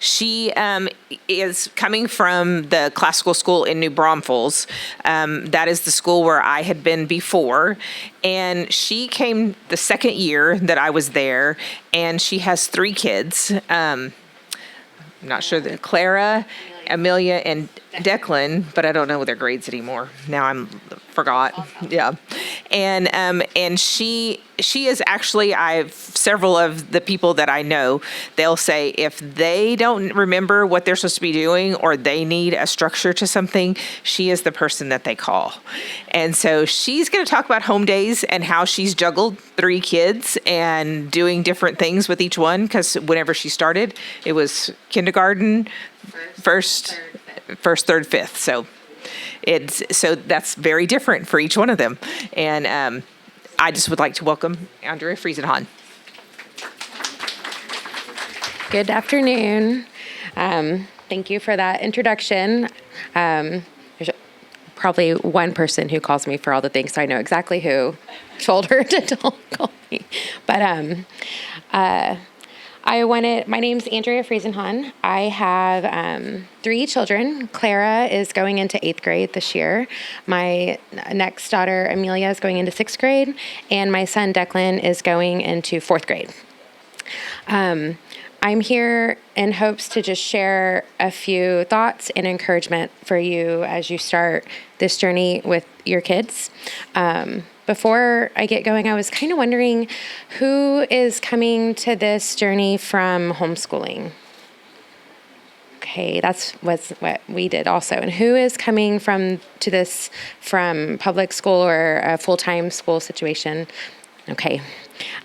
She is coming from the classical school in New Braunfels. That is the school where I had been before. And she came the second year that I was there, and she has 3 kids. I'm not sure that Clara, Amelia, and Declan, but I don't know their grades anymore. Now I'm forgot. Yeah. And she is actually, several of the people that I know, they'll say if they don't remember what they're supposed to be doing or they need a structure to something, she is the person that they call. And so she's going to talk about home days and how she's juggled 3 kids and doing different things with each one, because whenever she started, it was kindergarten, first, third, fifth. So that's very different for each one of them. And I just would like to welcome Andrea Friesenhahn. Good afternoon. Thank you for that introduction. There's probably one person who calls me for all the things, so I know exactly who told her to don't call me. But my name's Andrea Friesenhahn. I have 3 children. Clara is going into 8th grade this year. My next daughter, Amelia, is going into 6th grade. And my son, Declan, is going into 4th grade. I'm here in hopes to just share a few thoughts and encouragement for you as you start this journey with your kids. Before I get going, I was kind of wondering who is coming to this journey from homeschooling. Okay, that's what we did also. And who is coming to this from public school or a full-time school situation? Okay.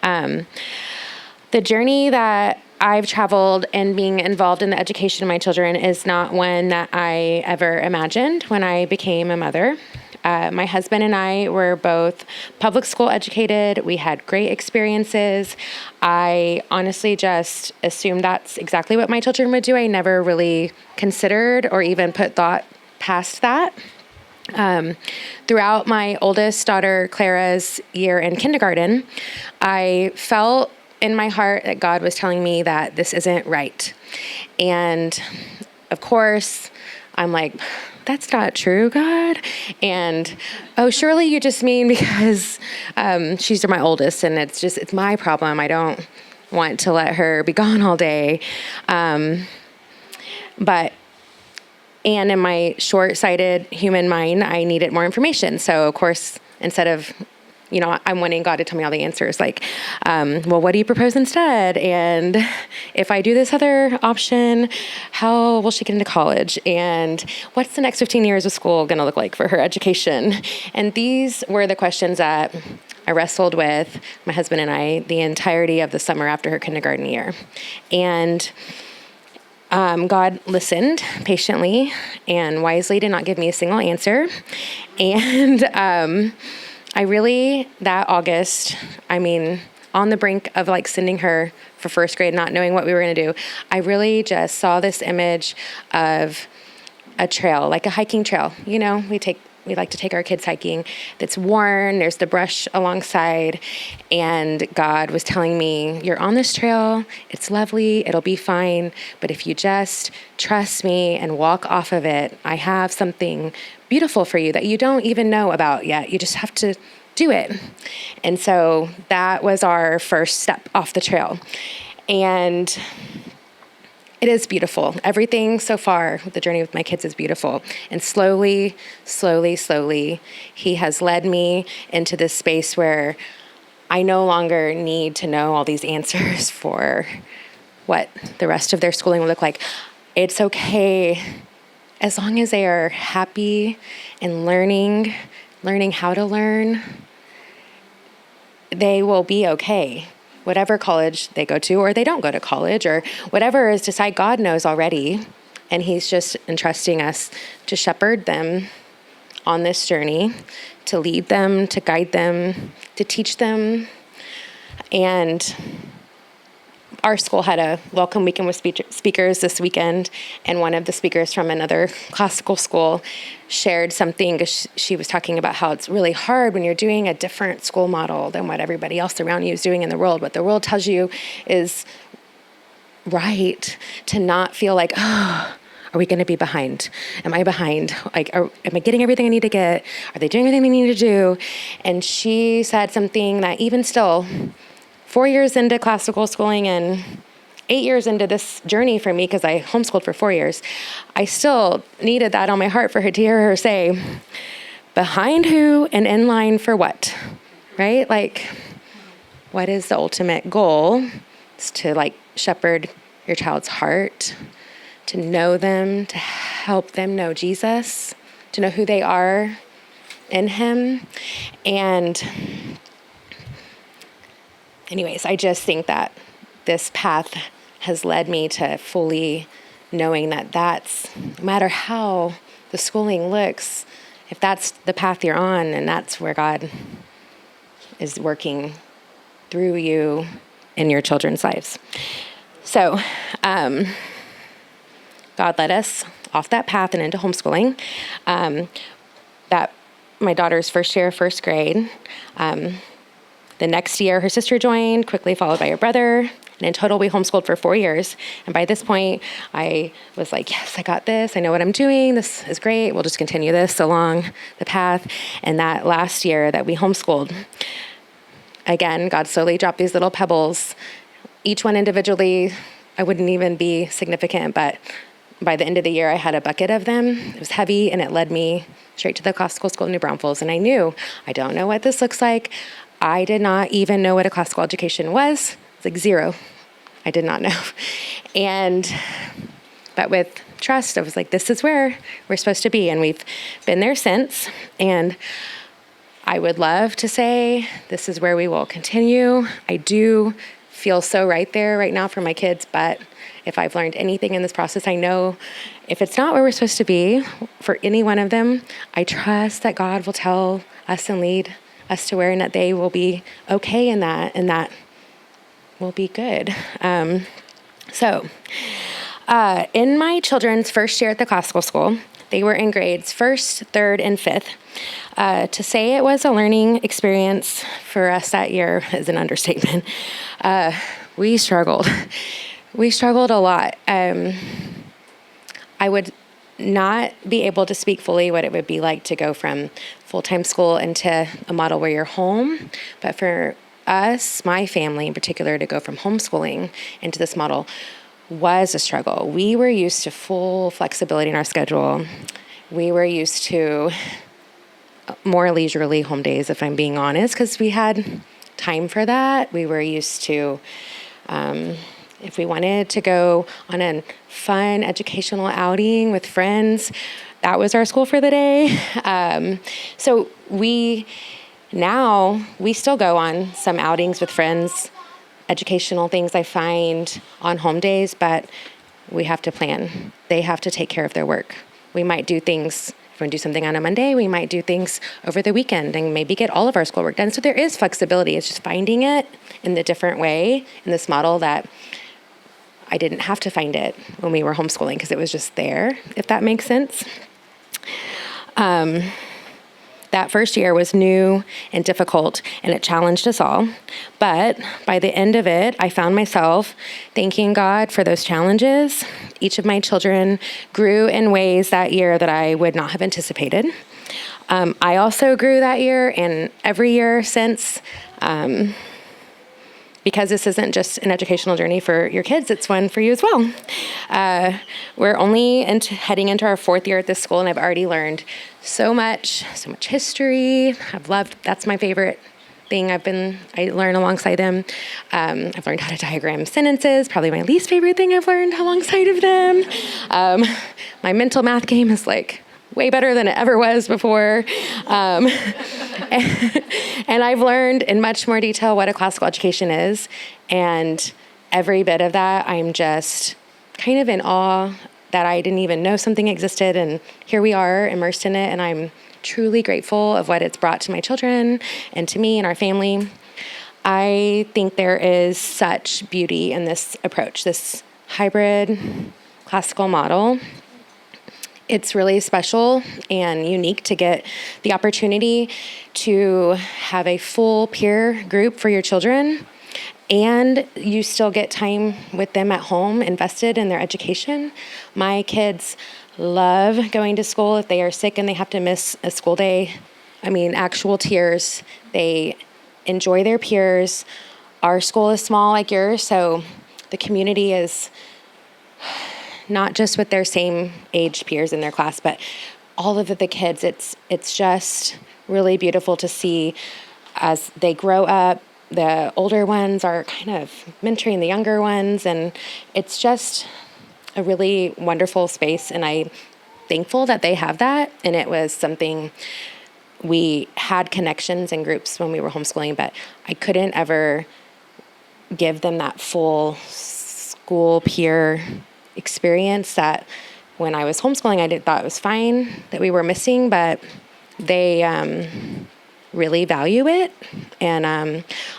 The journey that I've traveled and being involved in the education of my children is not one that I ever imagined when I became a mother. My husband and I were both public school educated. We had great experiences. I honestly just assumed that's exactly what my children would do. I never really considered or even put thought past that. Throughout my oldest daughter, Clara's year in kindergarten, I felt in my heart that God was telling me that this isn't right. And of course, I'm like, that's not true, God. And, oh, surely you just mean because she's my oldest and it's my problem. I don't want to let her be gone all day. And in my short-sighted human mind, I needed more information. So, of course, instead of I'm wanting God to tell me all the answers, like, well, what do you propose instead? And if I do this other option, how will she get into college? And what's the next 15 years of school going to look like for her education? And these were the questions that I wrestled with, my husband and I, the entirety of the summer after her kindergarten year. And God listened patiently and wisely did not give me a single answer. And I really, that August, on the brink of sending her for first grade, not knowing what we were going to do, I really just saw this image of a trail, like a hiking trail. We like to take our kids hiking. That's worn, there's the brush alongside, and God was telling me, you're on this trail, it's lovely, it'll be fine, but if you just trust me and walk off of it, I have something beautiful for you that you don't even know about yet. You just have to do it. And so that was our first step off the trail. And it is beautiful. Everything so far with the journey with my kids is beautiful. And slowly, he has led me into this space where I no longer need to know all these answers for what the rest of their schooling will look like. It's okay as long as they are happy and learning how to learn, they will be okay. Whatever college they go to, or they don't go to college, or whatever is decided, God knows already. And he's just entrusting us to shepherd them on this journey, to lead them, to guide them, to teach them. And our school had a welcome weekend with speakers this weekend, and one of the speakers from another classical school shared something. She was talking about how it's really hard when you're doing a different school model than what everybody else around you is doing in the world. What the world tells you is right to not feel like, oh, are we going to be behind? Am I behind? Like, am I getting everything I need to get? Are they doing everything they need to do? And she said something that even still, 4 years into classical schooling and 8 years into this journey for me, because I homeschooled for 4 years, I still needed that on my heart for her to hear her say, behind who and in line for what, right? Like, what is the ultimate goal? It's to like shepherd your child's heart, to know them, to help them know Jesus, to know who they are in him. And anyways, I just think that this path has led me to fully knowing that that's, no matter how the schooling looks, if that's the path you're on, and that's where God is working through you in your children's lives. So, God led us off that path and into homeschooling. That my daughter's first year, first grade. The next year, her sister joined, quickly followed by her brother. And in total, we homeschooled for 4 years. And by this point, I was like, yes, I got this. I know what I'm doing. This is great. We'll just continue this along the path. And that last year that we homeschooled, again, God slowly dropped these little pebbles. Each one individually, I wouldn't even be significant, but by the end of the year, I had a bucket of them. It was heavy, and it led me straight to the classical school in New Braunfels. And I knew, I don't know what this looks like. I did not even know what a classical education was. It's like zero. I did not know. But with trust, I was like, this is where we're supposed to be. And we've been there since. And I would love to say this is where we will continue. I do feel so right there right now for my kids, but if I've learned anything in this process, I know if it's not where we're supposed to be for any one of them, I trust that God will tell us and lead us to where, and that they will be okay in that, and that will be good. In my children's first year at the classical school, they were in grades 1st, 3rd, and 5th. To say it was a learning experience for us that year is an understatement. We struggled. We struggled a lot. I would not be able to speak fully what it would be like to go from full-time school into a model where you're home. But for us, my family in particular, to go from homeschooling into this model was a struggle. We were used to full flexibility in our schedule. We were used to more leisurely home days, if I'm being honest, because we had time for that. We were used to, if we wanted to go on a fun educational outing with friends, that was our school for the day. So we still go on some outings with friends, educational things I find on home days, but we have to plan. They have to take care of their work. We might do things, if we're going to do something on a Monday, we might do things over the weekend and maybe get all of our schoolwork done. So there is flexibility. It's just finding it in the different way in this model that I didn't have to find it when we were homeschooling because it was just there, if that makes sense. That first year was new and difficult, and it challenged us all. But by the end of it, I found myself thanking God for those challenges. Each of my children grew in ways that year that I would not have anticipated. I also grew that year and every year since, because this isn't just an educational journey for your kids, it's one for you as well. We're only heading into our 4th year at this school, and I've already learned so much history. That's my favorite thing I learn alongside them. I've learned how to diagram sentences, probably my least favorite thing I've learned alongside of them. My mental math game is like way better than it ever was before. And I've learned in much more detail what a classical education is. And every bit of that, I'm just kind of in awe that I didn't even know something existed. And here we are immersed in it. And I'm truly grateful of what it's brought to my children and to me and our family. I think there is such beauty in this approach, this hybrid classical model. It's really special and unique to get the opportunity to have a full peer group for your children and you still get time with them at home invested in their education. My kids love going to school. If they are sick and they have to miss a school day, I mean, actual tears. They enjoy their peers. Our school is small like yours, so the community is not just with their same age peers in their class, but all of the kids. It's just really beautiful to see as they grow up. The older ones are kind of mentoring the younger ones, and it's just a really wonderful space, and I'm thankful that they have that. And it was something, we had connections and groups when we were homeschooling, but I couldn't ever give them that full school peer experience that when I was homeschooling, I thought it was fine that we were missing, but they really value it. And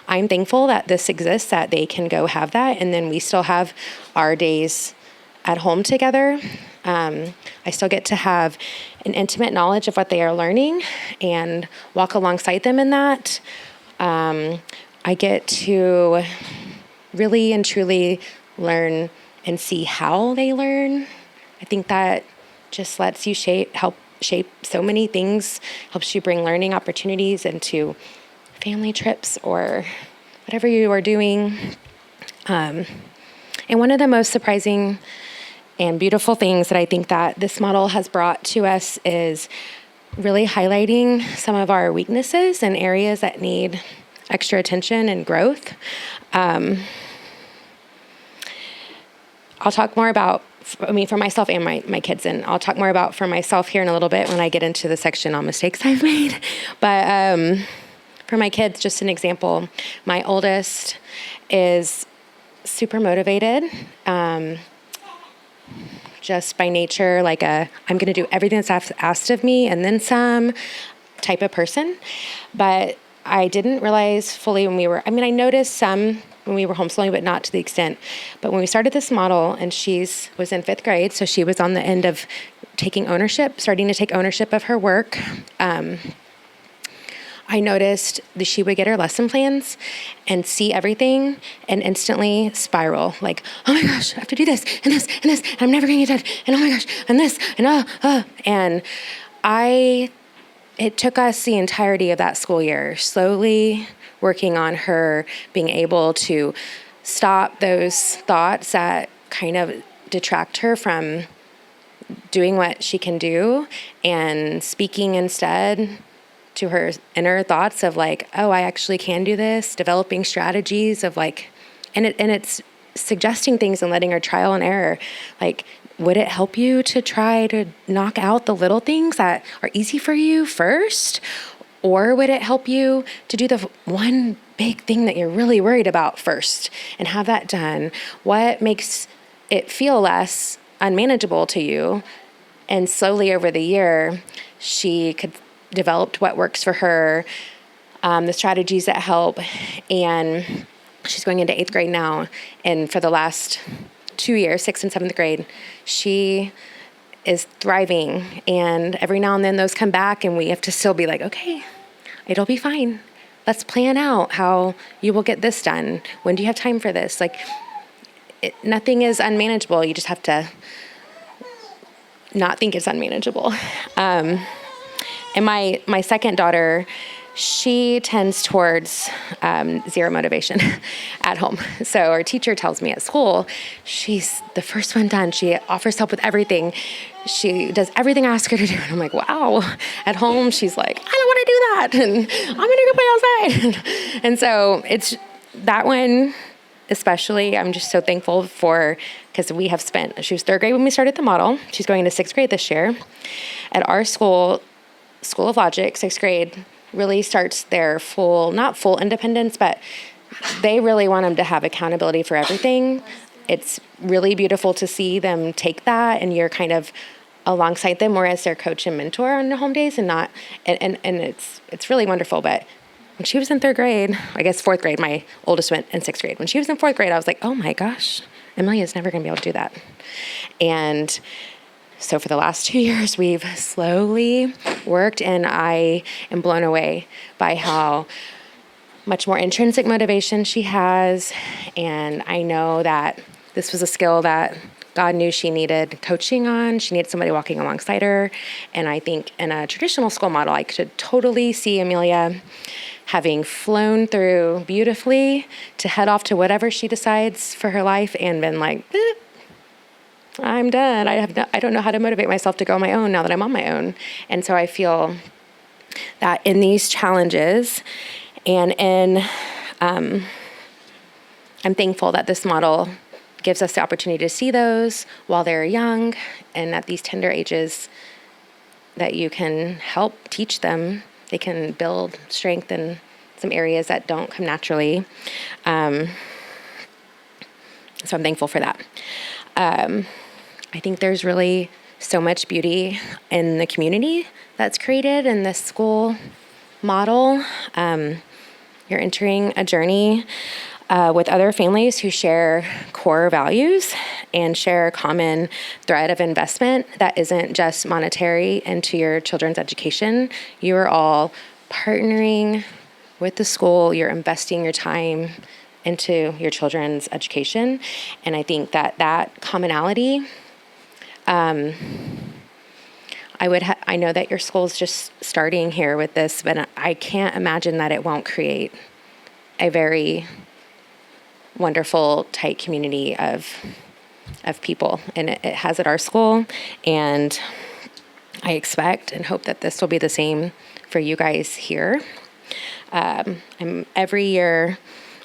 I'm thankful that this exists, that they can go have that. And then we still have our days at home together. I still get to have an intimate knowledge of what they are learning and walk alongside them in that. I get to really and truly learn and see how they learn. I think that just lets you help shape so many things, helps you bring learning opportunities into family trips or whatever you are doing. And one of the most surprising and beautiful things that I think that this model has brought to us is really highlighting some of our weaknesses and areas that need extra attention and growth. I'll talk more about, for myself and my kids, and I'll talk more about for myself here in a little bit when I get into the section on mistakes I've made. But for my kids, just an example, my oldest is super motivated, just by nature, like I'm going to do everything that's asked of me and then some type of person. But I didn't realize fully I noticed some when we were homeschooling, but not to the extent. But when we started this model, and was in 5th grade, so she was on the end of starting to take ownership of her work. I noticed that she would get her lesson plans and see everything and instantly spiral, like, oh my gosh, I have to do this and this and this, and I'm never going to get done, and oh my gosh, and this, and and it took us the entirety of that school year, slowly working on her being able to stop those thoughts that kind of detract her from doing what she can do, and speaking instead to her inner thoughts of like, oh, I actually can do this, developing strategies of like, and it's suggesting things and letting her trial and error. Like, would it help you to try to knock out the little things that are easy for you first? Or would it help you to do the one big thing that you're really worried about first and have that done? What makes it feel less unmanageable to you? And slowly over the year, she could develop what works for her, the strategies that help. And she's going into 8th grade now. And for the last 2 years, 6th and 7th grade, she is thriving. And every now and then those come back, and we have to still be like, okay, it'll be fine. Let's plan out how you will get this done. When do you have time for this? Like, nothing is unmanageable. You just have to not think it's unmanageable. And my second daughter, she tends towards zero motivation at home. So our teacher tells me at school, she's the first one done. She offers help with everything. She does everything I ask her to do. And I'm like, wow. At home, she's like, I don't want to do that. And I'm going to go play outside. And so it's that one, especially, I'm just so thankful for, because she was 3rd grade when we started the model. She's going into 6th grade this year. At our School of Logic, 6th grade, really starts their not full independence, but they really want them to have accountability for everything. It's really beautiful to see them take that, and you're kind of alongside them more as their coach and mentor on the home days, and it's really wonderful. But when she was in 3rd grade, I guess 4th grade, my oldest went in 6th grade. When she was in 4th grade, I was like, oh my gosh, Emily is never going to be able to do that. And so for the last 2 years, we've slowly worked, and I am blown away by how much more intrinsic motivation she has. And I know that this was a skill that God knew she needed coaching on. She needed somebody walking alongside her. And I think in a traditional school model, I could totally see Amelia having flown through beautifully to head off to whatever she decides for her life and been like, I'm done. I don't know how to motivate myself to go on my own now that I'm on my own. And so I feel that in these challenges and I'm thankful that this model gives us the opportunity to see those while they're young and at these tender ages that you can help teach them. They can build strength in some areas that don't come naturally. So I'm thankful for that. I think there's really so much beauty in the community that's created in this school model. You're entering a journey with other families who share core values and share a common thread of investment that isn't just monetary into your children's education. You are all partnering with the school. You're investing your time into your children's education. And I think that commonality, I know that your school's just starting here with this, but I can't imagine that it won't create a very wonderful, tight community of people. And it has at our school. And I expect and hope that this will be the same for you guys here. Every year,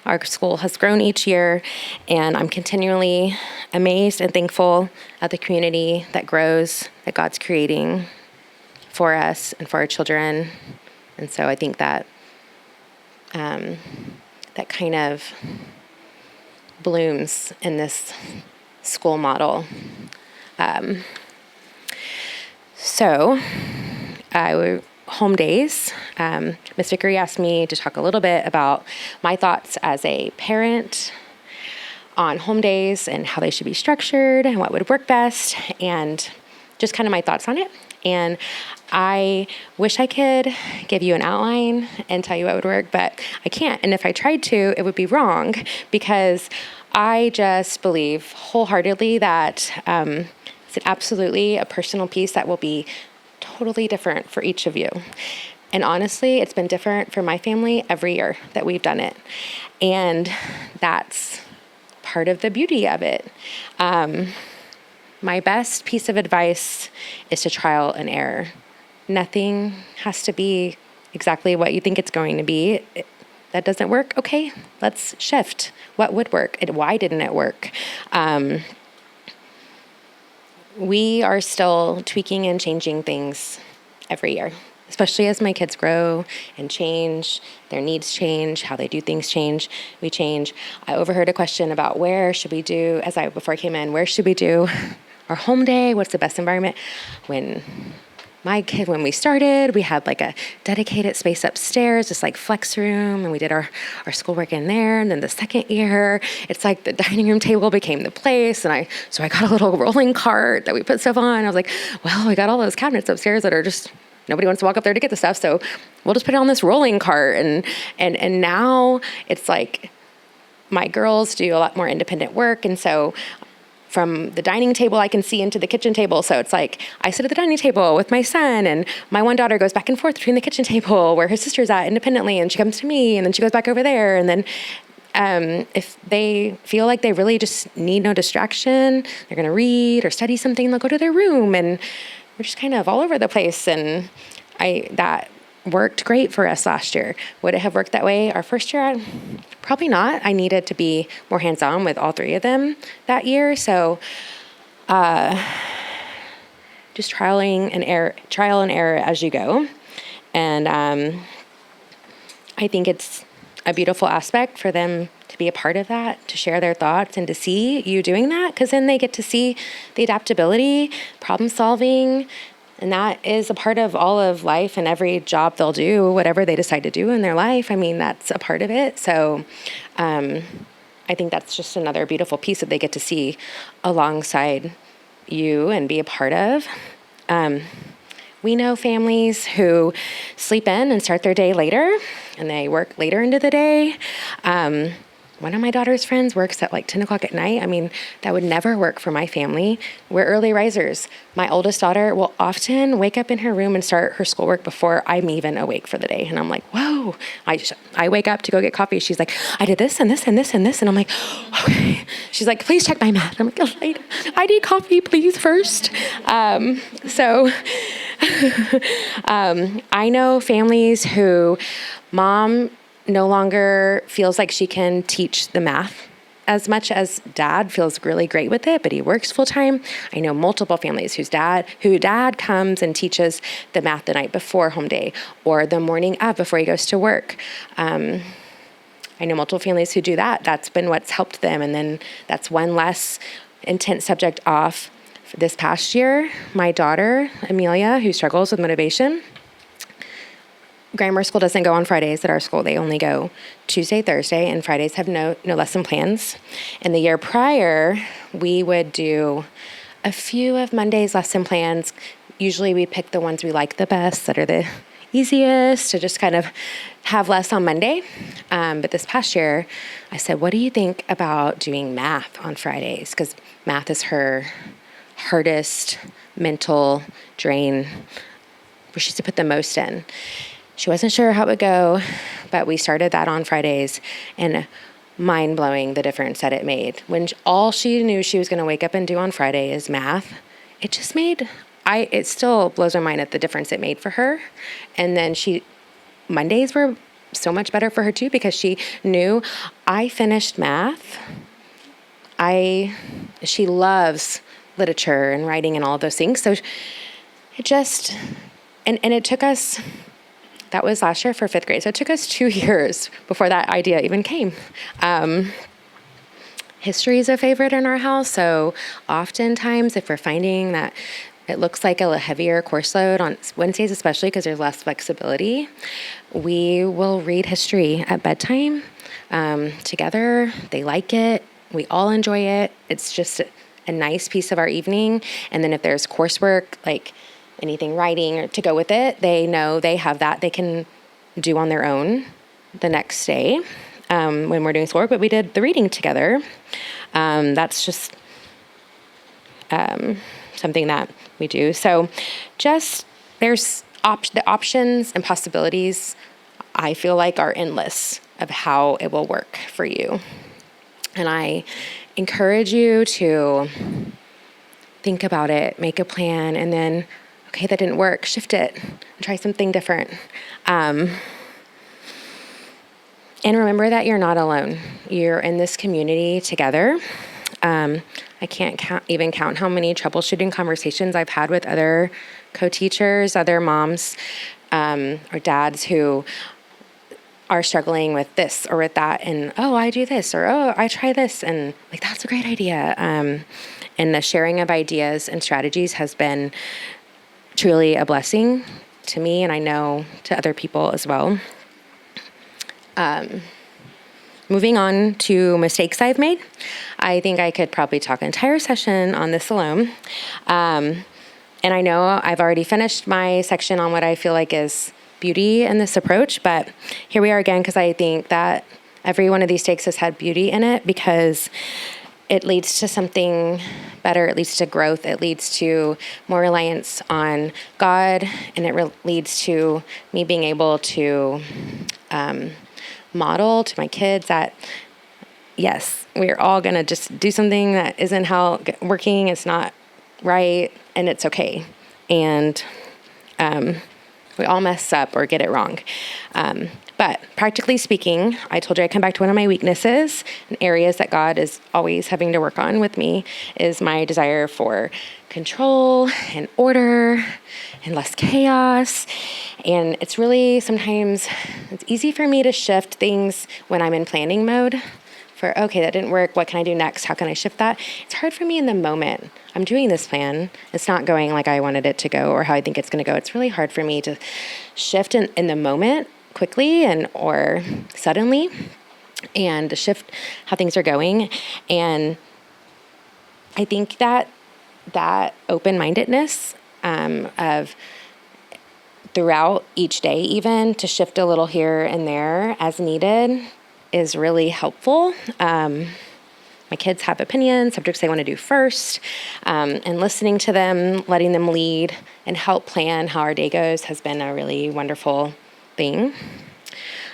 our school has grown each year, and I'm continually amazed and thankful at the community that grows, that God's creating for us and for our children. And so I think that that kind of blooms in this school model. Home days. Ms. Vickery asked me to talk a little bit about my thoughts as a parent on home days and how they should be structured and what would work best, and just kind of my thoughts on it. And I wish I could give you an outline and tell you what would work, but I can't. And if I tried to, it would be wrong, because I just believe wholeheartedly that it's absolutely a personal piece that will be totally different for each of you. And honestly, it's been different for my family every year that we've done it. And that's part of the beauty of it. My best piece of advice is to trial and error. Nothing has to be exactly what you think it's going to be. That doesn't work. Okay, let's shift. What would work? And why didn't it work? We are still tweaking and changing things every year, especially as my kids grow and change, their needs change, how they do things change, we change. I overheard a question about before I came in, where should we do our home day? What's the best environment? When we started, we had like a dedicated space upstairs, just like flex room, and we did our schoolwork in there. And then the second year, it's like the dining room table became the place. And so I got a little rolling cart that we put stuff on. I was like, well, we got all those cabinets upstairs that are just, nobody wants to walk up there to get the stuff. So we'll just put it on this rolling cart. And now it's like my girls do a lot more independent work. And so from the dining table, I can see into the kitchen table. So it's like I sit at the dining table with my son, and my one daughter goes back and forth between the kitchen table where her sister's at independently, and she comes to me, and then she goes back over there. And then if they feel like they really just need no distraction, they're going to read or study something, they'll go to their room, and we're just kind of all over the place. And that worked great for us last year. Would it have worked that way our first year? Probably not. I needed to be more hands-on with all three of them that year. So just trial and error as you go. And I think it's a beautiful aspect for them to be a part of that, to share their thoughts and to see you doing that, because then they get to see the adaptability, problem solving. And that is a part of all of life and every job they'll do, whatever they decide to do in their life. I mean, that's a part of it. So I think that's just another beautiful piece that they get to we We know families who sleep in and start their day later, and they work later into the day. One of my daughter's friends works at like 10 o'clock at night. I mean, that would never work for my family. We're early risers. My oldest daughter will often wake up in her room and start her schoolwork before I'm even awake for the day. And I'm like, whoa. I wake up to go get coffee. She's like, I did this and this and this and this. And I'm like, okay. She's like, please check my math. I'm like, oh, I need coffee, please, first. I know families who mom no longer feels like she can teach the math as much as dad feels really great with it, but he works full time. I know multiple families who dad comes and teaches the math the night before home day or the morning of before he goes to work. I know multiple families who do that. That's been what's helped them. And then that's one less intense subject off. This past year, my daughter, Amelia, who struggles with motivation, grammar school doesn't go on Fridays at our school. They only go Tuesday, Thursday, and Fridays have no lesson plans. And the year prior, we would do a few of Monday's lesson plans. Usually we pick the ones we like the best, that are the easiest, to just kind of have less on Monday. But this past year, I said, what do you think about doing math on Fridays? Because math is her hardest mental drain, where she's to put the most in. She wasn't sure how it would go, but we started that on Fridays, and mind-blowing the difference that it made. When all she knew she was going to wake up and do on Friday is math, it just made, it still blows my mind at the difference it made for her. And then Mondays were so much better for her too, because she knew I finished math. She loves literature and writing and all of those things. So it just, and it took us, that was last year for 5th grade. So it took us 2 years before that idea even came. History is a favorite in our house. So oftentimes if we're finding that it looks like a heavier course load on Wednesdays, especially because there's less flexibility, we will read history at bedtime together. They like it. We all enjoy it. It's just a nice piece of our evening. And then if there's coursework, like anything writing or to go with it, they know they have that they can do on their own the next day when we're doing schoolwork. But we did the reading together. That's just something that we do. So just there's the options and possibilities, I feel like, are endless of how it will work for you. And I encourage you to think about it, make a plan, and then, okay, that didn't work, shift it, and try something different. And remember that you're not alone. You're in this community together. I can't even count how many troubleshooting conversations I've had with other co-teachers, other moms, or dads who are struggling with this or with that, and oh, I do this, or oh, I try this, and like, that's a great idea. And the sharing of ideas and strategies has been truly a blessing to me, and I know to other people as well. Moving on to mistakes I've made. I think I could probably talk an entire session on this alone. And I know I've already finished my section on what I feel like is beauty in this approach, but here we are again, because I think that every one of these takes has had beauty in it, because it leads to something better. It leads to growth. It leads to more reliance on God, and it leads to me being able to model to my kids that, yes, we're all going to just do something that isn't how working. It's not right, and it's okay. And we all mess up or get it wrong. But practically speaking, I told you I come back to one of my weaknesses and areas that God is always having to work on with me is my desire for control and order and less chaos. And it's really sometimes it's easy for me to shift things when I'm in planning mode. For, okay, that didn't work. What can I do next? How can I shift that? It's hard for me in the moment. I'm doing this plan. It's not going like I wanted it to go or how I think it's going to go. It's really hard for me to shift in the moment quickly and or suddenly, and to shift how things are going. And I think that open-mindedness of throughout each day, even to shift a little here and there as needed is really helpful. My kids have opinions, subjects they want to do first, and listening to them, letting them lead and help plan how our day goes has been a really wonderful thing.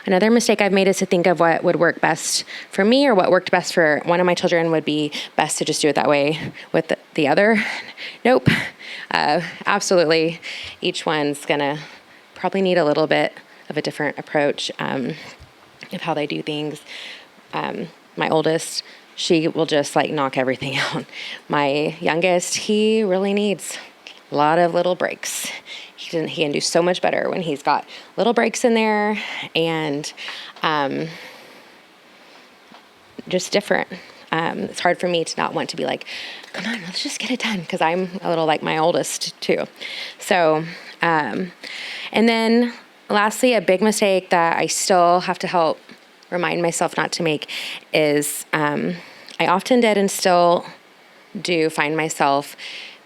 Another mistake I've made is to think of what would work best for me or what worked best for one of my children would be best to just do it that way with the other. Nope. Absolutely. Each one's going to probably need a little bit of a different approach of how they do things. My oldest, she will just like knock everything out. My youngest, he really needs a lot of little breaks. He can do so much better when he's got little breaks in there and just different. It's hard for me to not want to be like, come on, let's just get it done, because I'm a little like my oldest too. So, and then lastly, a big mistake that I still have to help remind myself not to make is I often did and still do find myself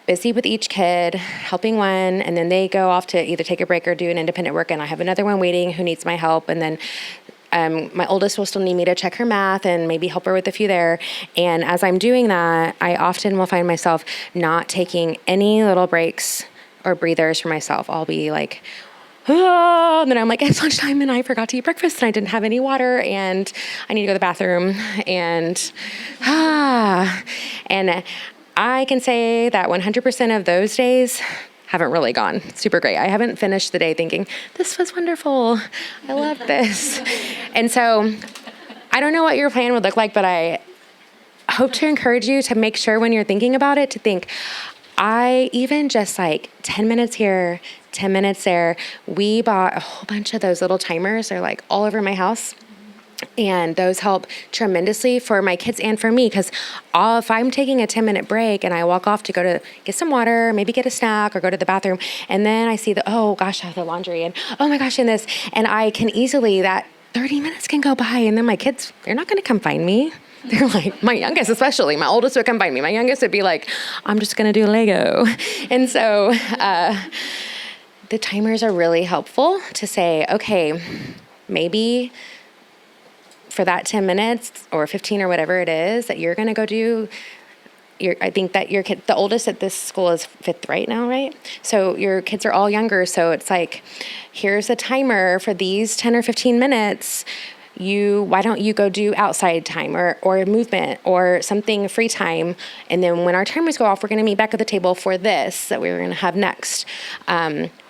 busy with each kid, helping one, and then they go off to either take a break or do an independent work, and I have another one waiting who needs my help, and then my oldest will still need me to check her math and maybe help her with a few there. And as I'm doing that, I often will find myself not taking any little breaks or breathers for myself. I'll be like, oh, and then I'm like, it's lunchtime and I forgot to eat breakfast and I didn't have any water and I need to go to the bathroom and I can say that 100% of those days haven't really gone super great. I haven't finished the day thinking, this was wonderful. I love this. And so I don't know what your plan would look like, but I hope to encourage you to make sure when you're thinking about it to think, I even just like 10 minutes here, 10 minutes there. We bought a whole bunch of those little timers. They're like all over my house. And those help tremendously for my kids and for me, because if I'm taking a 10-minute break and I walk off to go to get some water, maybe get a snack or go to the bathroom, and then I see oh gosh, I have the laundry and oh my gosh, and this, and I can easily, that 30 minutes can go by and then my kids, they're not going to come find me. They're like, my youngest especially, my oldest would come find me. My youngest would be like, I'm just going to do Lego. And so the timers are really helpful to say, okay, maybe for that 10 minutes or 15 or whatever it is that you're going to go do, I think that your kid, the oldest at this school is 5th right now, right? So your kids are all younger. So it's like, here's a timer for these 10 or 15 minutes. Why don't you go do outside time or movement or something free time? And then when our timers go off, we're going to meet back at the table for this that we're going to have next.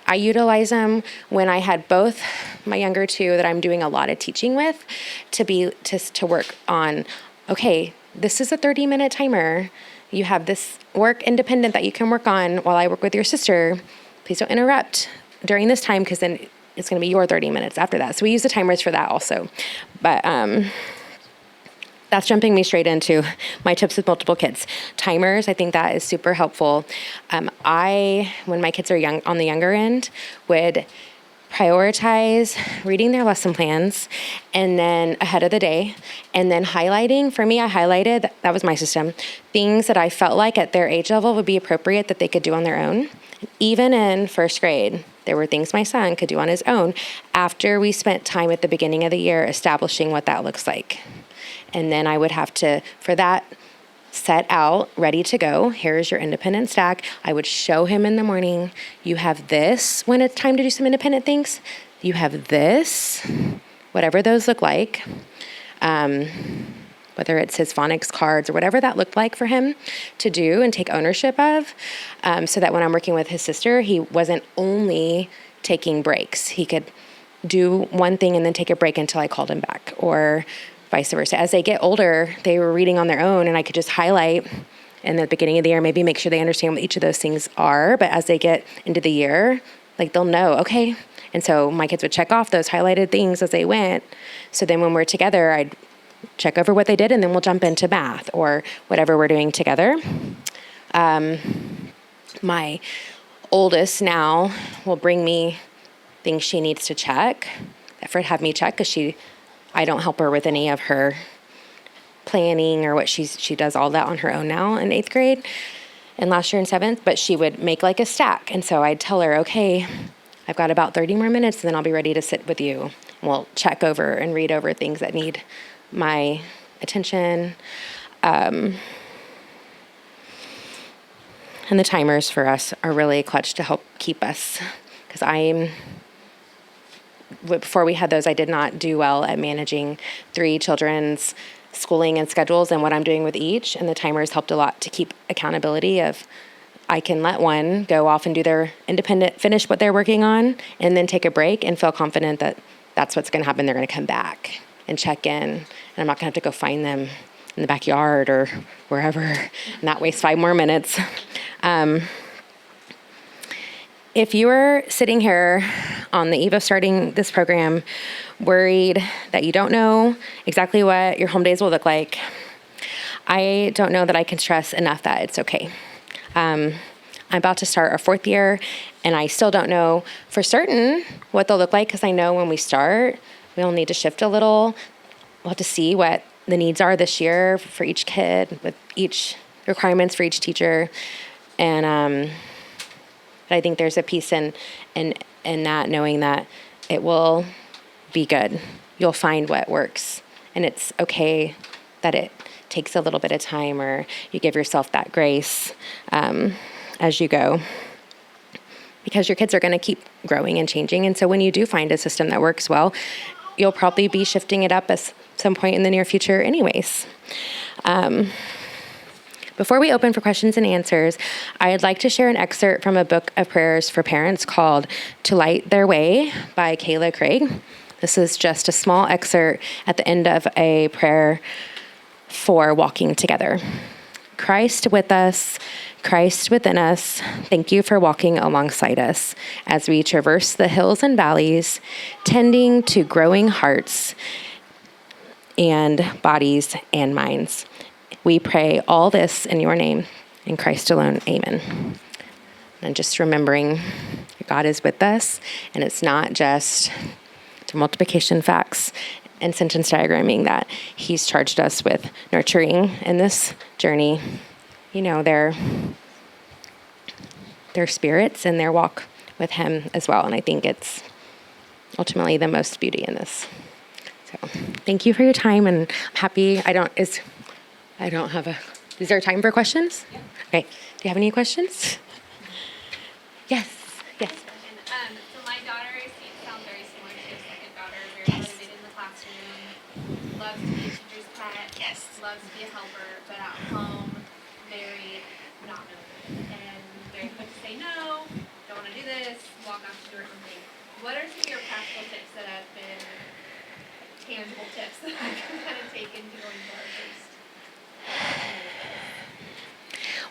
I utilize them when I had both my younger two that I'm doing a lot of teaching with to work on, okay, this is a 30-minute timer. You have this work independent that you can work on while I work with your sister. Please don't interrupt during this time, because then it's going to be your 30 minutes after that. So we use the timers for that also. But that's jumping me straight into my tips with multiple kids. Timers, I think that is super helpful. When my kids are young, on the younger end, would prioritize reading their lesson plans and then ahead of the day, and then highlighting. For me, I highlighted, that was my system, things that I felt like at their age level would be appropriate that they could do on their own. Even in first grade, there were things my son could do on his own after we spent time at the beginning of the year establishing what that looks like. And then I would have to, for that, set out, ready to go. Here's your independent stack. I would show him in the morning, you have this when it's time to do some independent things. You have this, whatever those look like, whether it's his phonics cards or whatever that looked like for him to do and take ownership of, so that when I'm working with his sister, he wasn't only taking breaks. He could do one thing and then take a break until I called him back, or vice versa. As they get older, they were reading on their own, and I could just highlight in the beginning of the year, maybe make sure they understand what each of those things are. But as they get into the year, like they'll know, okay. And so my kids would check off those highlighted things as they went. So then when we're together, I'd check over what they did, and then we'll jump into math or whatever we're doing together. My oldest now will bring me things she needs to check, have me check, because I don't help her with any of her planning or what she does all that on her own now in 8th grade and last year in 7th, but she would make like a stack. And so I'd tell her, okay, I've got about 30 more minutes, and then I'll be ready to sit with you. We'll check over and read over things that need my attention. And the timers for us are really clutch to help keep us, because before we had those, I did not do well at managing 3 children's schooling and schedules and what I'm doing with each. And the timers helped a lot to keep accountability of, I can let one go off and do their finish what they're working on, and then take a break and feel confident that that's what's going to happen. They're going to come back and check in, and I'm not going to have to go find them in the backyard or wherever, and not waste 5 more minutes. If you are sitting here on the eve of starting this program, worried that you don't know exactly what your home days will look like, I don't know that I can stress enough that it's okay. I'm about to start our 4th year, and I still don't know for certain what they'll look like, because I know when we start, we'll need to shift a little. We'll have to see what the needs are this year for each kid, with each requirements for each teacher. And I think there's a piece in that, knowing that it will be good. You'll find what works, and it's okay that it takes a little bit of time, or you give yourself that grace as you go, because your kids are going to keep growing and changing. And so when you do find a system that works well, you'll probably be shifting it up at some point in the near future anyways. Before we open for questions and answers, I'd like to share an excerpt from a book of prayers for parents called To Light Their Way by Kayla Craig. This is just a small excerpt at the end of a prayer for walking together. Christ with us, Christ within us, thank you for walking alongside us as we traverse the hills and valleys, tending to growing hearts and bodies and minds. We pray all this in your name, in Christ alone, amen. And just remembering God is with us, and it's not just multiplication facts and sentence diagramming that he's charged us with nurturing in this journey. You know, their spirits and their walk with him as well. And I think it's ultimately the most beauty in this. So thank you for your time, and I'm happy. Is there time for questions? Yeah. Okay. Do you have any questions? Yes. Yes. So my daughter sounds very similar to your second daughter, very motivated in the classroom, loves to be a teacher's pet, loves to be a helper, but at home, very not motivated, and very quick to say no, don't want to do this, walk off to do her own thing. What are some of your practical tips that have been tangible tips that I can kind of take into going to our first?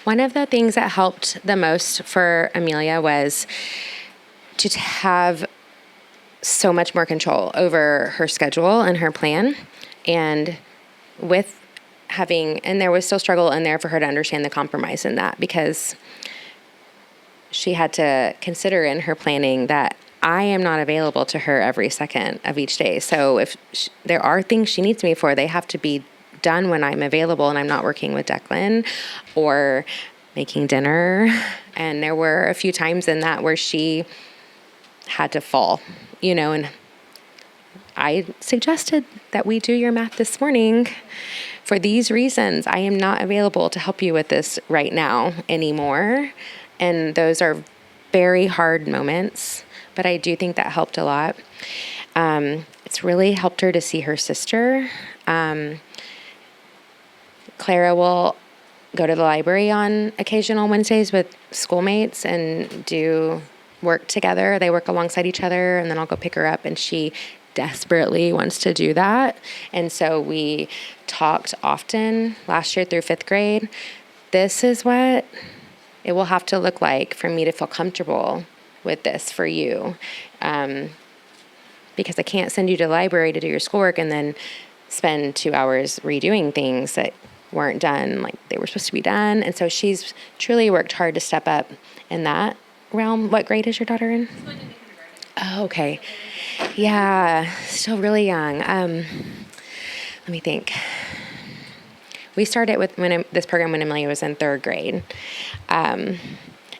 One of the things that helped the most for Amelia was to have so much more control over her schedule and her plan. And with and there was still struggle in there for her to understand the compromise in that, because she had to consider in her planning that I am not available to her every second of each day. So if there are things she needs me for, they have to be done when I'm available and I'm not working with Declan or making dinner. And there were a few times in that where she had to fall, and I suggested that we do your math this morning for these reasons. I am not available to help you with this right now anymore. And those are very hard moments, but I do think that helped a lot. It's really helped her to see her sister. Clara will go to the library on occasional Wednesdays with schoolmates and do work together. They work alongside each other, and then I'll go pick her up, and she desperately wants to do that. And so we talked often last year through 5th grade. This is what it will have to look like for me to feel comfortable with this for you. Because I can't send you to the library to do your schoolwork and then spend 2 hours redoing things that weren't done like they were supposed to be done. And so she's truly worked hard to step up in that realm. What grade is your daughter in? She's going into kindergarten. Oh, okay. Yeah, still really young. Let me think. We started with this program when Amelia was in 3rd grade. And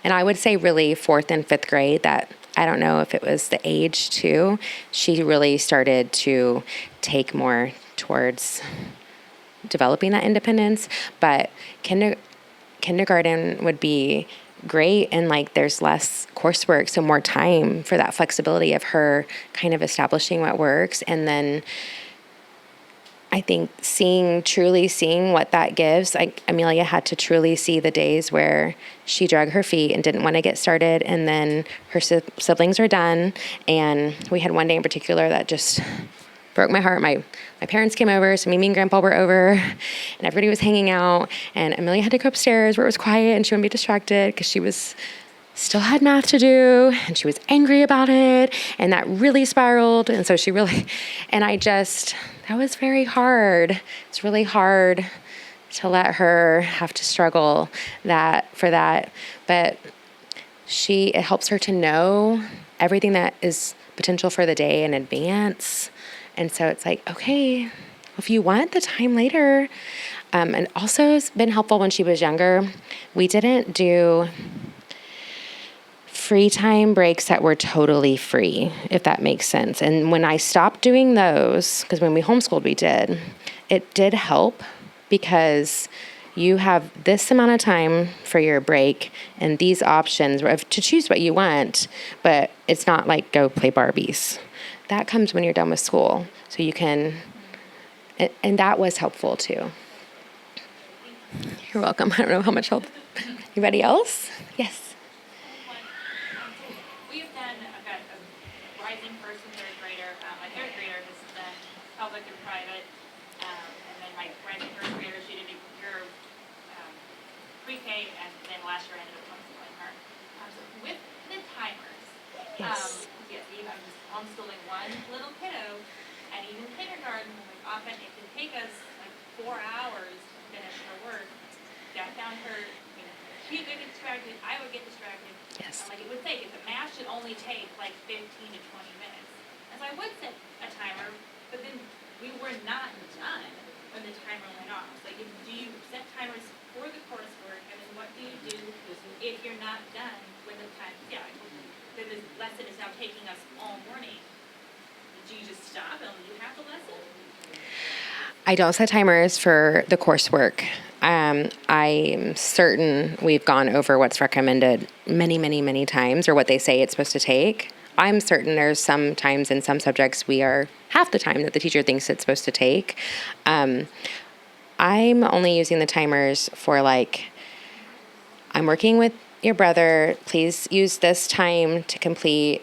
I would say really 4th and 5th grade that I don't know if it was the age too. She really started to take more towards developing that independence. But kindergarten would be great, and like there's less coursework, so more time for that flexibility of her kind of establishing what works. And then I think truly seeing what that gives, like Amelia had to truly see the days where she drug her feet and didn't want to get started, and then her siblings were done. And we had one day in particular that just broke my heart. My parents came over, so Mimi and Grandpa were over, and everybody was hanging out, and Amelia had to go upstairs where it was quiet and she wouldn't be distracted because she still had math to do, and she was angry about it, and that really spiraled. And so that was very hard. It's really hard to let her have to struggle for that. But it helps her to know everything that is potential for the day in advance. And so it's like, okay, if you want the time later. And also it's been helpful when she was younger. We didn't do free time breaks that were totally free, if that makes sense. And when I stopped doing those, because when we homeschooled, it did help, because you have this amount of time for your break and these options to choose what you want, but it's not like go play Barbies. That comes when you're done with school. So you can, and that was helpful too. You're welcome. I don't know how much help. Anybody else? Yes. We've done, I've got a rising first and third grader. My third grader has done public and private. And then my rising first grader, she did your pre-K, and then last year I ended up homeschooling her. So with the timers, Yes. I'm just homeschooling one little kiddo, and even kindergarten, like often it can take us like 4 hours to finish her work. Got down her, she would get distracted, I would get distracted. Yes. And like it would say, the math should only take like 15 to 20 minutes. And so I would set a timer, but then we were not done when the timer went off. Like, do you set timers for the coursework, and then what do you do if you're not done when the time, then the lesson is now taking us all morning? Do you just stop and you have the lesson? I don't set timers for the coursework. I'm certain we've gone over what's recommended many, many, many times, or what they say it's supposed to take. I'm certain there's some times in some subjects we are half the time that the teacher thinks it's supposed to take. I'm only using the timers for like, I'm working with your brother, please use this time to complete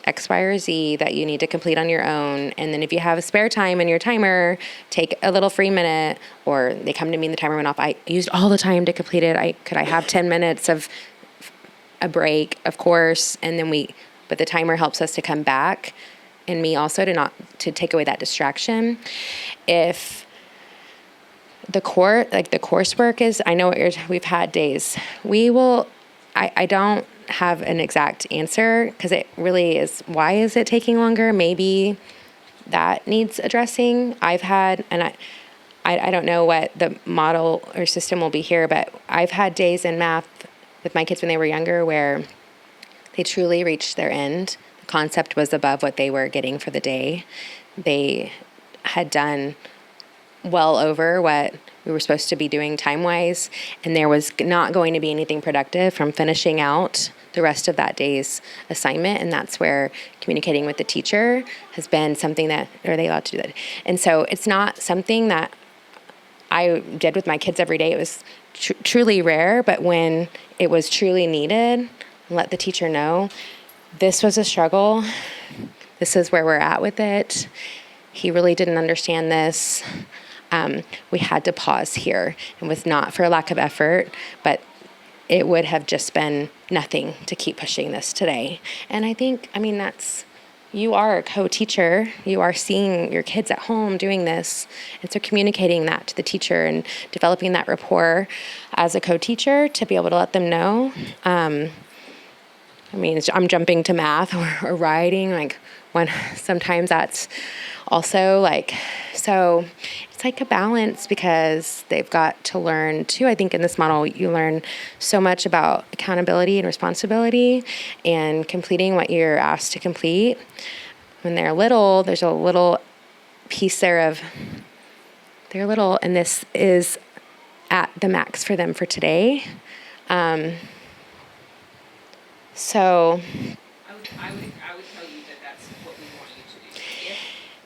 X, Y, or Z that you need to complete on your own. And then if you have a spare time in your timer, take a little free minute. Or they come to me and the timer went off. I used all the time to complete it. Could I have 10 minutes of a break? Of course. And then but the timer helps us to come back, and me also to take away that distraction. If the coursework is, I know we've had days. I don't have an exact answer, because it really is, why is it taking longer? Maybe that needs addressing. I've had, and I don't know what the model or system will be here, but I've had days in math with my kids when they were younger where they truly reached their end. The concept was above what they were getting for the day. They had done well over what we were supposed to be doing time-wise, and there was not going to be anything productive from finishing out the rest of that day's assignment. And that's where communicating with the teacher has been something that, are they allowed to do that? And so it's not something that I did with my kids every day. It was truly rare, but when it was truly needed, let the teacher know, this was a struggle. This is where we're at with it. He really didn't understand this. We had to pause here. It was not for a lack of effort, but it would have just been nothing to keep pushing this today. And I think, you are a co-teacher. You are seeing your kids at home doing this. And so communicating that to the teacher and developing that rapport as a co-teacher to be able to let them know. I mean, I'm jumping to math or writing, like when sometimes that's also like, so it's like a balance because they've got to learn too. I think in this model, you learn so much about accountability and responsibility and completing what you're asked to complete. When they're little, there's a little piece there of they're little, and this is at the max for them for today. So I would tell you that that's what we want you to do.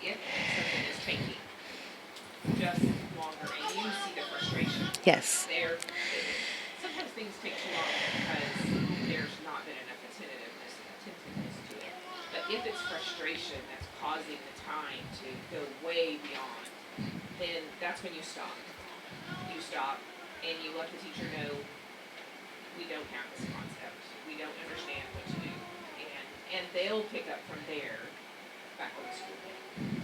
If something is taking just longer and you see the frustration, yes, sometimes things take too long because there's not been enough attentiveness to it. But if it's frustration that's causing the time to go way beyond, then that's when you stop. You stop and you let the teacher know we don't have this concept. We don't understand what to do. And they'll pick up from there back on the school day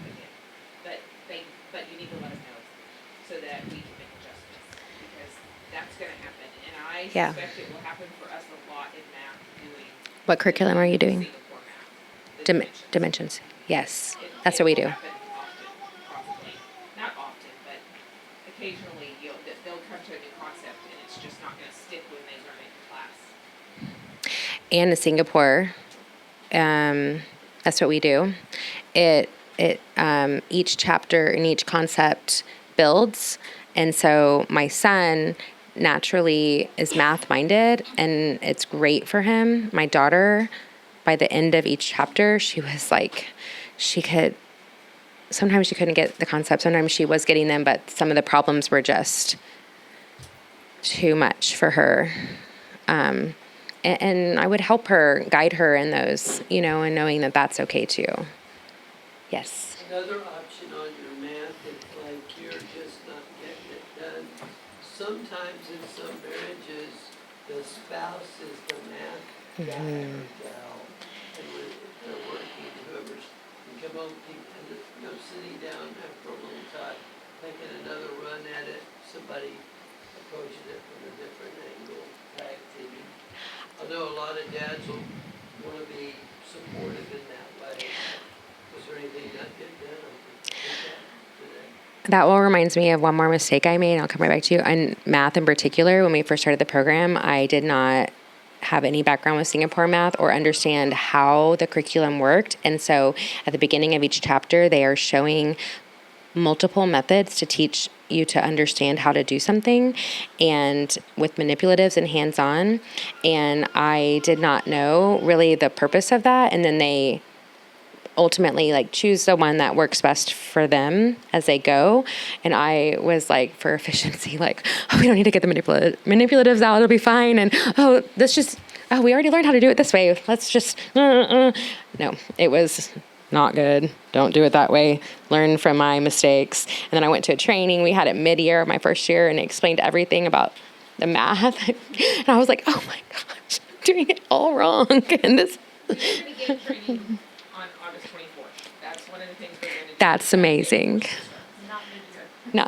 again. But you need to let us know so that we can make adjustments because that's going to happen. And I suspect it will happen for us a lot in math doing. What curriculum are you doing? Singapore math. Dimensions. Yes, that's what we do. Happen often, probably. Not often, but occasionally they'll come to a new concept and it's just not going to stick when they learn it in class. And in Singapore, that's what we do. Each chapter and each concept builds, and so my son naturally is math minded, and it's great for him. My daughter, by the end of each chapter, she was like, sometimes she couldn't get the concept, sometimes she was getting them, but some of the problems were just too much for her. And I would help her, guide her in those, and knowing that that's okay too. Yes. Another option on your math is like you're just not getting it done. Sometimes in some marriages, the spouse is the math guy or gal. And when they're working, whoever's, you come home, sitting down after a little time, taking another run at it, somebody approaching it from a different angle, tag teaming. I know a lot of dads will want to be supportive in that way. Was there anything not get done today? That all reminds me of one more mistake I made. I'll come right back to you. On math in particular, when we first started the program, I did not have any background with Singapore math or understand how the curriculum worked. And so at the beginning of each chapter, they are showing multiple methods to teach you to understand how to do something, and with manipulatives and hands-on. And I did not know really the purpose of that. And then they ultimately choose the one that works best for them as they go. And I was for efficiency, we don't need to get the manipulatives out. It'll be fine. And, we already learned how to do it this way. Let's just, No, it was not good. Don't do it that way. Learn from my mistakes. And then I went to a training. We had it mid-year, my first year, and it explained everything about the math. And I was like, oh my gosh, I'm doing it all wrong. And this. We're going to get training on August 24th. That's one of the things we're going to do. That's amazing. Not me either. No.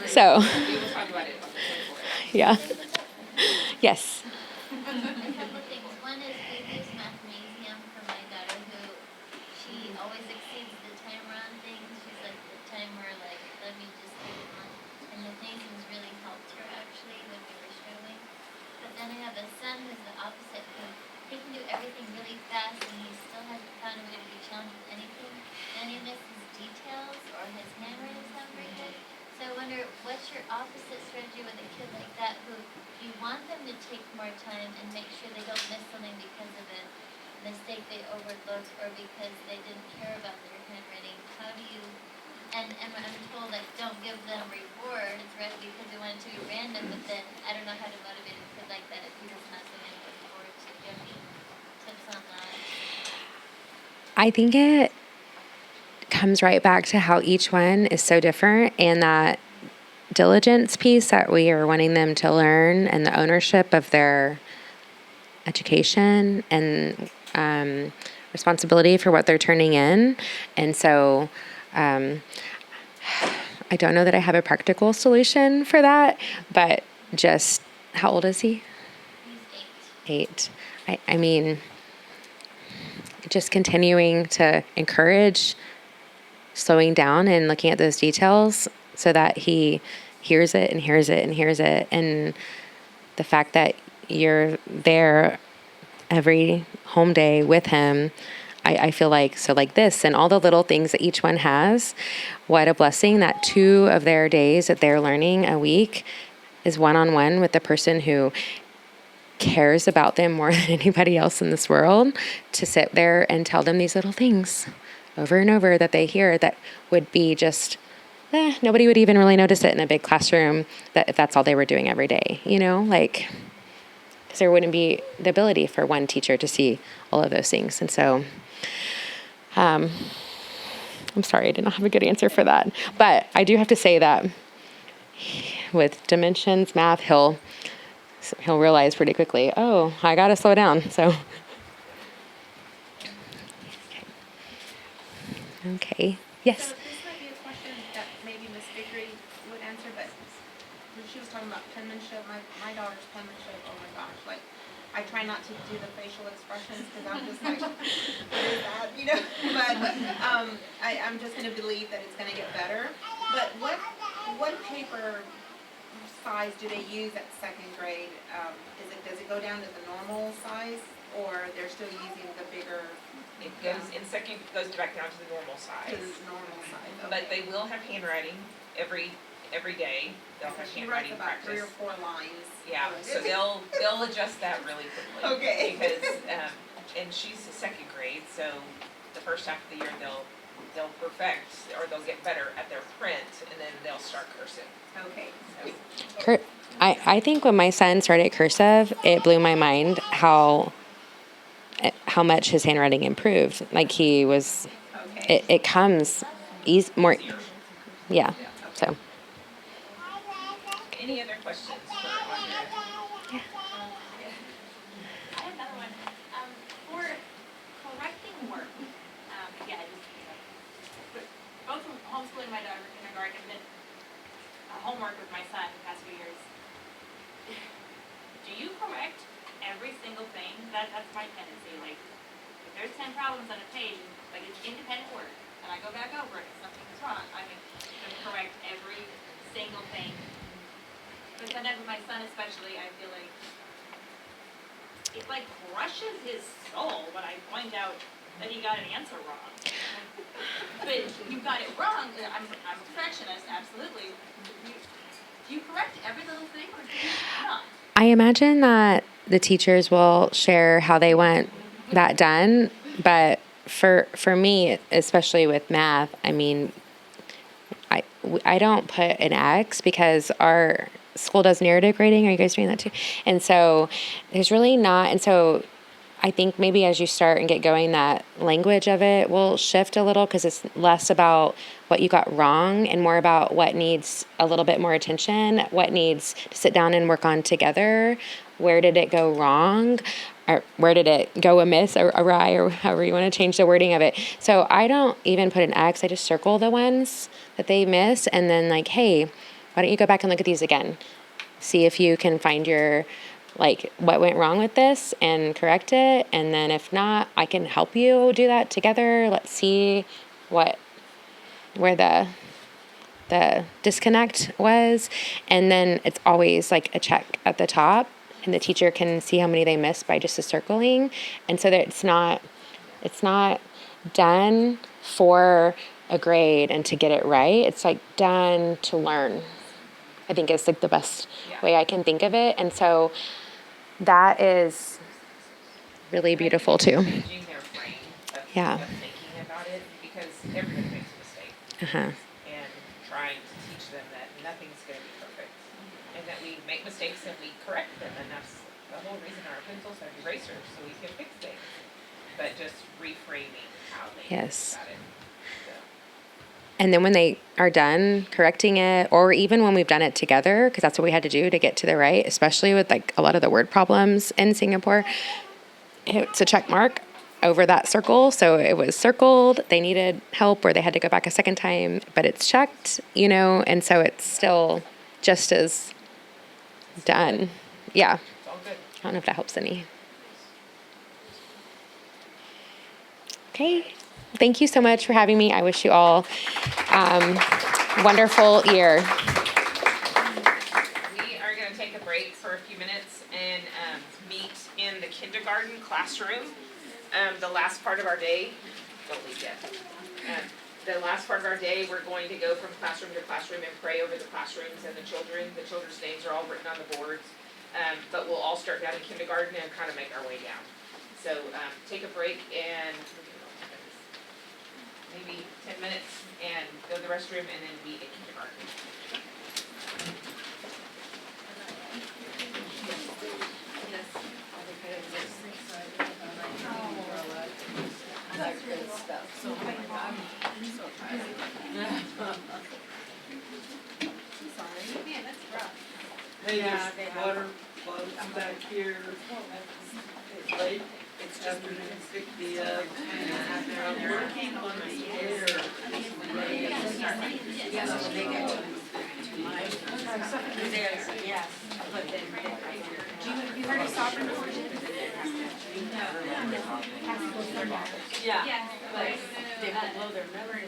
So, We will talk about it on the 24th. yeah. Yes. A couple things. One is we use Mathemasium for my daughter who she always exceeds the timer on things. She's like the timer, let me just keep it on. And Mathemasium's really helped her actually when we were struggling. But then I have a son who's the opposite who he can do everything really fast and he still hasn't found a way to be challenged with anything. Then he misses details or his handwriting's not very good. So I wonder, what's your opposite strategy with a kid like that who you want them to take more time and make sure they don't miss something because of a mistake they overlooked or because they didn't care about their handwriting? How do you, and I'm told don't give them rewards, right, because they want it to be random, but then I don't know how to motivate a kid like that if he doesn't have something to look forward to. Do you have any tips on that? I think it comes right back to how each one is so different, and that diligence piece that we are wanting them to learn, and the ownership of their education and responsibility for what they're turning in. And so I don't know that I have a practical solution for that, but just, how old is he? He's 8. I mean, just continuing to encourage slowing down and looking at those details so that he hears it and hears it and hears it. And the fact that you're there every home day with him, I feel like, so like this and all the little things that each one has, what a blessing that 2 of their days that they're learning a week is one-on-one with the person who cares about them more than anybody else in this world, to sit there and tell them these little things over and over that they hear that would be just, nobody would even really notice it in a big classroom, that if that's all they were doing every day, like, because there wouldn't be the ability for one teacher to see all of those things. And so, I'm sorry, I did not have a good answer for that. But I do have to say that with dimensions, math, he'll realize pretty quickly, oh, I got to slow down. So, okay. Yes. So this might be a question that maybe Miss Vickery would answer, but when she was talking about penmanship, my daughter's penmanship, oh my gosh, like, I try not to do the facial expressions because I'm just like, what is that, But I'm just going to believe that it's going to get better. But what paper size do they use at 2nd grade? Does it go down to the normal size, or they're still using the bigger? It goes in second, goes back down to the normal To size. the normal size. Okay. But they will have handwriting every day. They'll have She writes handwriting about 3 practice. or 4 lines. Yeah, so they'll adjust that really quickly. Okay. Because, and she's a 2nd grade, so the first half of the year they'll perfect, or they'll get better at their print, and then they'll start cursive. Okay. So. I think when my son started cursive, it blew my mind how much his handwriting improved. Like he was, Okay. it comes more, yeah, so. Any other questions for Andrea? I have another one. For correcting work, again, both from homeschooling my daughter in kindergarten and then homework with my son the past few years. Do you correct every single thing? That's my tendency. Like, if there's 10 problems on a page, like it's independent work, and I go back over it, if something is wrong, I can correct every single thing. But sometimes with my son especially, I feel like it like crushes his soul when I point out that he got an answer wrong. But you got it wrong. I'm a perfectionist, absolutely. Do you correct every little thing, or do you not? I imagine that the teachers will share how they want that done, but for me, especially with math, I mean, I don't put an X because our school does narrative grading. Are you guys doing that too? And so there's really not, and so I think maybe as you start and get going, that language of it will shift a little because it's less about what you got wrong and more about what needs a little bit more attention, what needs to sit down and work on together. Where did it go wrong? Or where did it go amiss or awry, or however you want to change the wording of it. So I don't even put an X. I just circle the ones that they miss, and then like, hey, why don't you go back and look at these again? See if you can find your, like, what went wrong with this and correct it. And then if not, I can help you do that together. Let's see where the disconnect was. And then it's always like a check at the top, and the teacher can see how many they missed by just a circling. And so that it's not done for a grade and to get it right. It's like done to learn. I think it's like the best way I can think of it. And so that is really beautiful too. Changing their brain of thinking about it, because everybody makes a mistake. Uh-huh. And trying to teach them that nothing's going to be perfect, and that we make mistakes and we correct them, and that's the whole reason our pencils have erasers, so we can fix things. But just reframing how they think about it. So. And then when they are done correcting it, or even when we've done it together, because that's what we had to do to get to the right, especially with like a lot of the word problems in Singapore, it's a check mark over that circle. So it was circled, they needed help, or they had to go back a second time, but it's checked, and so it's still just as done. Yeah. It's all good. I don't know if that helps any. Okay. Thank you so much for having me. I wish you all wonderful year. We are going to take a break for a few minutes and meet in the kindergarten classroom. The last part of our day, don't leave yet. The last part of our day, we're going to go from classroom to classroom and pray over the classrooms and the children. The children's names are all written on the boards, but we'll all start down in kindergarten and kind of make our way down. So take a break and maybe 10 minutes and go to the restroom and then meet in kindergarten. Man, that's rough. Hey, there's water bottles back here. It's late, it's afternoon, pick me up. I'm working on the air. Yes, but then, have you heard of sovereign origin? Yeah, Yes. but they blow their memory.